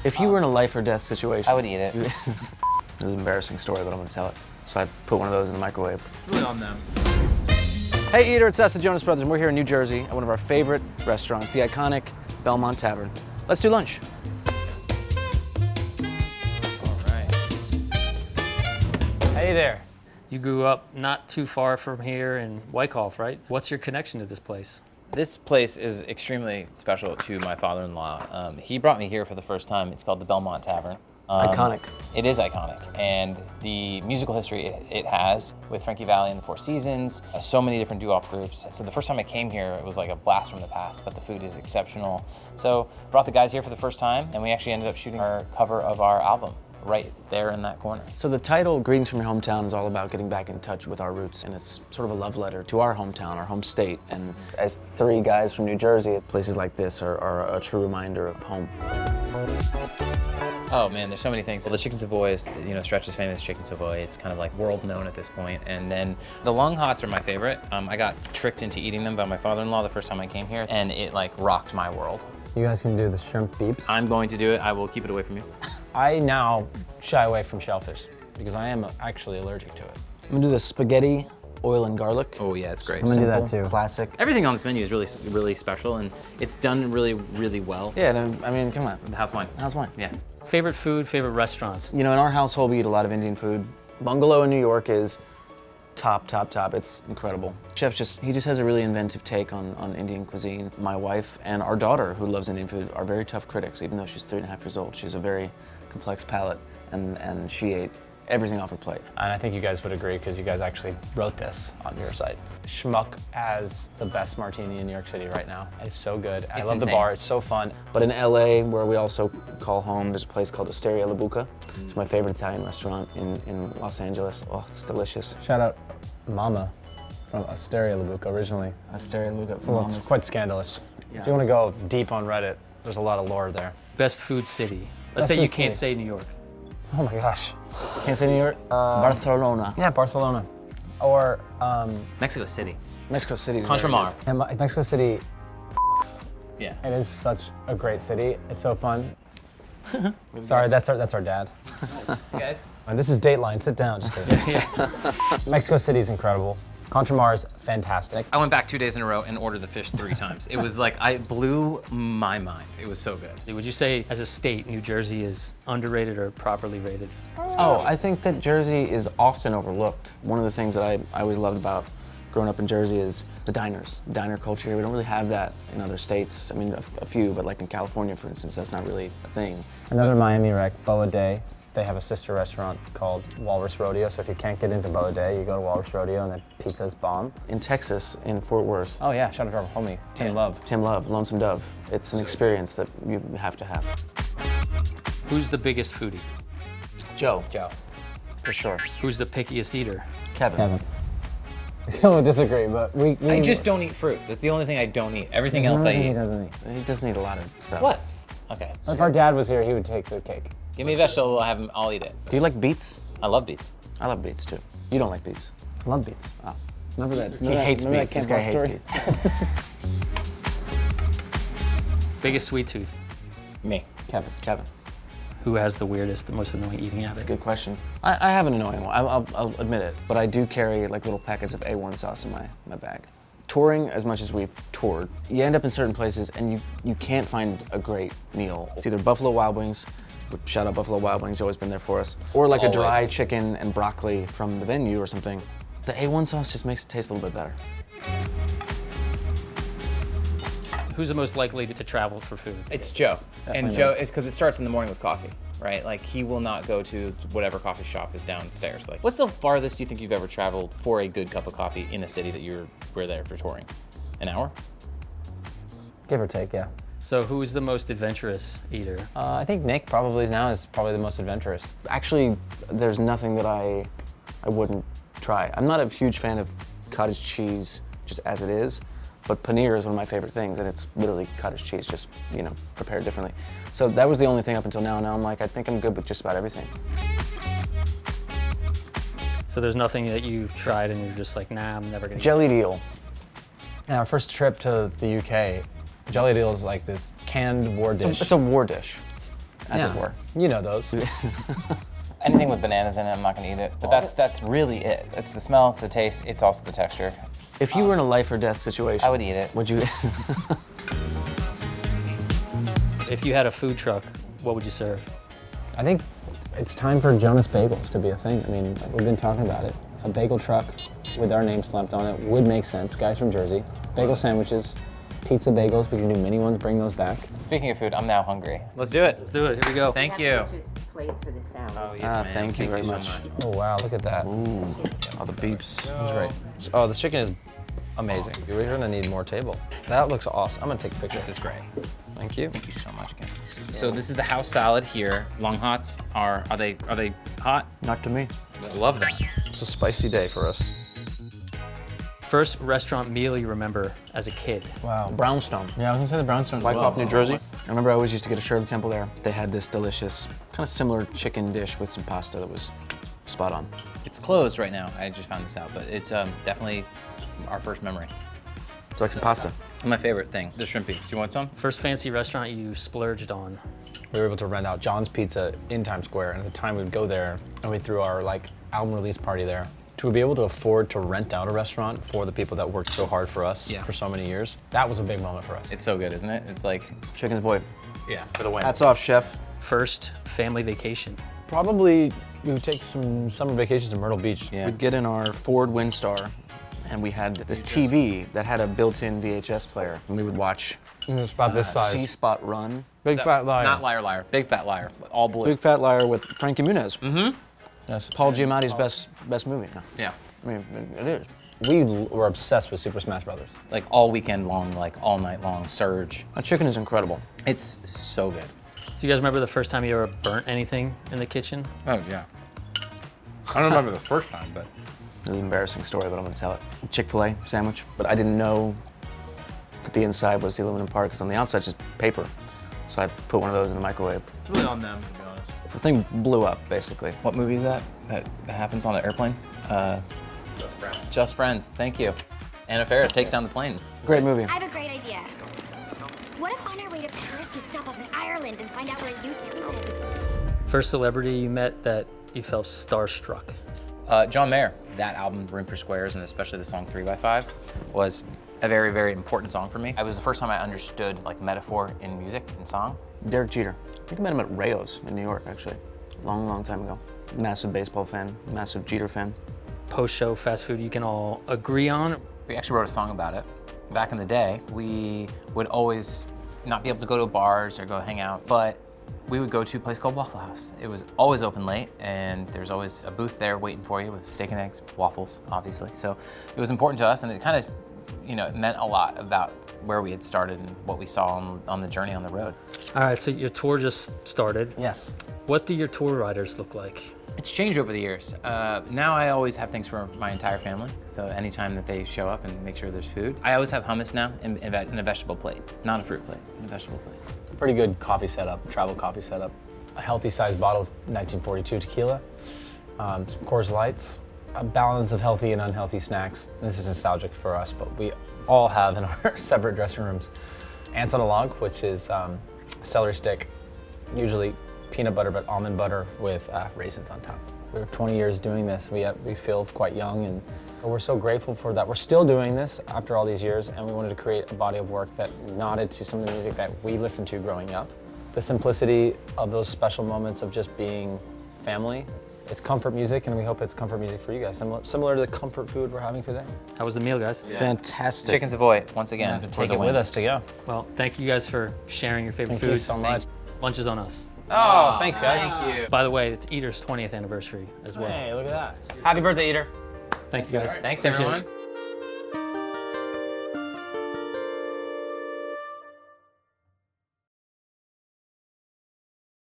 If you were in a life or death situation, I would eat it. This is an embarrassing story, but I'm gonna tell it. So I put one of those in the microwave. Good on them. Hey eater, it's us, the Jonas Brothers, and we're here in New Jersey at one of our favorite restaurants, the iconic Belmont Tavern. Let's do lunch. All right. Hey there. You grew up not too far from here in Wyckoff, right? What's your connection to this place? This place is extremely special to my father-in-law. He brought me here for the first time. It's called the Belmont Tavern. Iconic. It is iconic, and the musical history it has with Frankie Valli and the Four Seasons, so many different doo-wop groups. So the first time I came here, it was like a blast from the past, but the food is exceptional. So brought the guys here for the first time, and we actually ended up shooting our cover of our album right there in that corner. So the title, Greetings from Your Hometown, is all about getting back in touch with our roots, and it's sort of a love letter to our hometown, our home state. And as three guys from New Jersey, places like this are a true reminder of home. Oh man, there's so many things. Well, the chicken Savoy is, Stretch's famous chicken Savoy. It's kind of like world known at this point. And then the long hots are my favorite. I got tricked into eating them by my father-in-law the first time I came here, and it like rocked my world. You guys can do the shrimp beeps. I'm going to do it. I will keep it away from you. I now shy away from shellfish because I am actually allergic to it. I'm gonna do the spaghetti, oil and garlic. Oh yeah, it's great. I'm gonna do that too. Classic. Everything on this menu is really, really special, and it's done really, really well. Yeah, I mean, come on. How's mine? How's mine? Yeah. Favorite food, favorite restaurants? You know, in our household, we eat a lot of Indian food. Bungalow in New York is top. It's incredible. Chef he just has a really inventive take on Indian cuisine. My wife and our daughter, who loves Indian food, are very tough critics, even though she's 3.5 years old. She's a very complex palate, and she ate everything off her plate. And I think you guys would agree because you guys actually wrote this on your site. Schmuck has the best martini in New York City right now. It's so good. I love the bar, it's so fun. But in LA, where we also call home, there's a place called Osteria La Buca. It's my favorite Italian restaurant in Los Angeles. Oh, it's delicious. Shout out Mama from Osteria La Buca originally. Osteria La Buca. Well, it's quite scandalous. Yeah. If you want to go deep on Reddit, there's a lot of lore there. Best food city. Let's Best say you food can't city. say New York. Oh my gosh. Can't say New York? Barcelona. Yeah, Barcelona. Or Mexico City. Mexico City's Contramar. and Mexico City Yeah. It is such a great city. It's so fun. Sorry, that's our dad. You guys? And this is Dateline. Sit down. Just kidding. Mexico City is incredible. Contramar is fantastic. I went back 2 days in a row and ordered the fish 3 times. It was like, I blew my mind. It was so good. Would you say, as a state, New Jersey is underrated or properly rated? Oh, I think that Jersey is often overlooked. One of the things that I always loved about growing up in Jersey is the diners, diner culture. We don't really have that in other states. I mean, a few, but like in California, for instance, that's not really a thing. Another Miami wreck, Boa Day. They have a sister restaurant called Walrus Rodeo, so if you can't get into Boa Day, you go to Walrus Rodeo and the pizza's bomb. In Texas, in Fort Worth. Oh yeah, shout out to our homie, Tim Love. Tim Love, Lonesome Dove. It's an experience that you have to have. Who's the biggest foodie? Joe. Joe. For sure. Who's the pickiest eater? Kevin. I would disagree, but we I just don't eat fruit. That's the only thing I don't eat. Everything else I He eat. doesn't eat. He doesn't eat a lot of stuff. What? Okay. If our dad was here, he would take the cake. Give me a vegetable, I'll eat it. Do you like beets? I love beets. I love beets too. You don't like beets. I love beets. Oh. Remember that? He hates beets. This guy hates beets. Biggest sweet tooth? Me. Kevin. Who has the weirdest, the most annoying eating That's a habit? good question. I have an annoying one. I'll admit it, but I do carry like little packets of A1 sauce in my bag. Touring, as much as we've toured, you end up in certain places and you can't find a great meal. It's either Buffalo Wild Wings, shout out Buffalo Wild Wings, always been there for us, or like Always. a dry chicken and broccoli from the venue or something. The A1 sauce just makes it taste a little bit better. Who's the most likely to travel for food? It's Joe. Definitely And Joe, it's because it starts in the morning with coffee, right? Like, he will not go to whatever coffee shop is downstairs. Like, what's the farthest you think you've ever traveled for a good cup of coffee in a city that we're there for touring? An hour? Give or take, yeah. So who's the most adventurous eater? I think Nick probably is probably the most adventurous. Actually, there's nothing that I wouldn't try. I'm not a huge fan of cottage cheese just as it is, but paneer is one of my favorite things, and it's literally cottage cheese, just, prepared differently. So that was the only thing up until now. Now I'm like, I think I'm good with just about everything. So there's nothing that you've tried and you're just like, nah, I'm never gonna Jellied eel. Yeah, our first trip to the UK, jellied eel is like this canned war dish. It's a war dish. as it were. You know those. Anything with bananas in it, I'm not gonna eat it. But that's really it. It's the smell, it's the taste, it's also the texture. If you were in a life or death situation, I would eat it. Would you? If you had a food truck, what would you serve? I think it's time for Jonas Bagels to be a thing. I mean, we've been talking about it. A bagel truck with our name slapped on it would make sense. Guys from Jersey. Bagel sandwiches, pizza bagels. We can do mini ones, bring those back. Speaking of food, I'm now hungry. Let's do it. Let's do it. Here we go. Thank you. Plates for the salad. Oh, yes, ma'am. Thank you very so much. Oh wow, look at that. Ooh, all the beeps. That's great. Oh, the chicken is amazing. We're gonna need more table. That looks awesome. I'm gonna take a picture. This is great. Thank you. Thank you so much, again. So this is the house salad here. Long hots are they hot? Not to me. I love that. It's a spicy day for us. First restaurant meal you remember as a kid? Wow. Brownstone. Yeah, I was gonna say the brownstone. Wyckoff, New Jersey. I remember I always used to get a Shirley Temple there. They had this delicious, kind of similar chicken dish with some pasta that was spot on. It's closed right now. I just found this out, but it's definitely our first memory. It's like some pasta. My favorite thing, the shrimpy. So you want some? First fancy restaurant you splurged on? We were able to rent out John's Pizza in Times Square, and at the time we'd go there and we threw our album release party there. To be able to afford to rent out a restaurant for the people that worked so hard for us for so many years, that was a big moment for us. It's so good, isn't it? It's like, Chicken Savoy. yeah, for the win. Hats off, chef. First family vacation? Probably we would take some summer vacations to Myrtle Beach. yeah. We'd get in our Ford Windstar, and we had this TV that had a built-in VHS player, and we would watch It's about this size. C-Spot Run. Big fat liar. Not liar, liar. Big fat liar. All blue. Big Fat Liar with Frankie Muniz. Yes. Paul Giamatti's best movie. No. Yeah. I mean, it is. We were obsessed with Super Smash Brothers. Like all weekend long, like all night long, surge. That chicken is incredible. It's so good. So you guys remember the first time you ever burnt anything in the kitchen? Oh, yeah. I don't remember the first time, but. This is an embarrassing story, but I'm gonna tell it. Chick-fil-A sandwich, but I didn't know that the inside was the aluminum part, because on the outside it's just paper. So I put one of those in the microwave. It's really on them, to be honest. So the thing blew up, basically. What movie is that? That happens on the airplane? Just friends. Just Friends. Thank you. Anna Faris takes down the plane. Great movie. I have a great idea. What if on our way to Paris we stop up in Ireland and find out where you two live? First celebrity you met that you felt starstruck? John Mayer. That album, Room for Squares, and especially the song 3x5, was a very, very important song for me. It was the first time I understood like metaphor in music and song. Derek Jeter. I think I met him at Rayo's in New York, actually. Long, long time ago. Massive baseball fan, massive Jeter fan. Post-show fast food you can all agree on? We actually wrote a song about it. Back in the day, we would always not be able to go to bars or go hang out, but we would go to a place called Waffle House. It was always open late, and there's always a booth there waiting for you with steak and eggs, waffles, obviously. So it was important to us, and it kind of, it meant a lot about where we had started and what we saw on the journey on the road. All right, so your tour just started. Yes. What do your tour riders look like? It's changed over the years. Now I always have things for my entire family. So anytime that they show up and make sure there's food. I always have hummus now in a vegetable plate, not a fruit plate, in a vegetable plate. Pretty good coffee setup, travel coffee setup. A healthy sized bottle of 1942 tequila, some Coors Lights, a balance of healthy and unhealthy snacks. This is nostalgic for us, but we all have in our separate dressing rooms. Ants on a Log, which is celery stick, usually peanut butter, but almond butter with raisins on top. We're 20 years doing this. We feel quite young, and we're so grateful for that. We're still doing this after all these years, and we wanted to create a body of work that nodded to some of the music that we listened to growing up. The simplicity of those special moments of just being family. It's comfort music, and we hope it's comfort music for you guys, similar to the comfort food we're having today. How was the meal, guys? Fantastic. Chicken Savoy, once again. To for take the it win. with us to go. Well, thank you guys for sharing your favorite Thank you foods. so much. Lunch is on us. Oh, thanks, guys. Thank you. By the way, it's Eater's 20th anniversary as well. Hey, look at that. Happy birthday, Eater. Thank you guys. Thanks, everyone.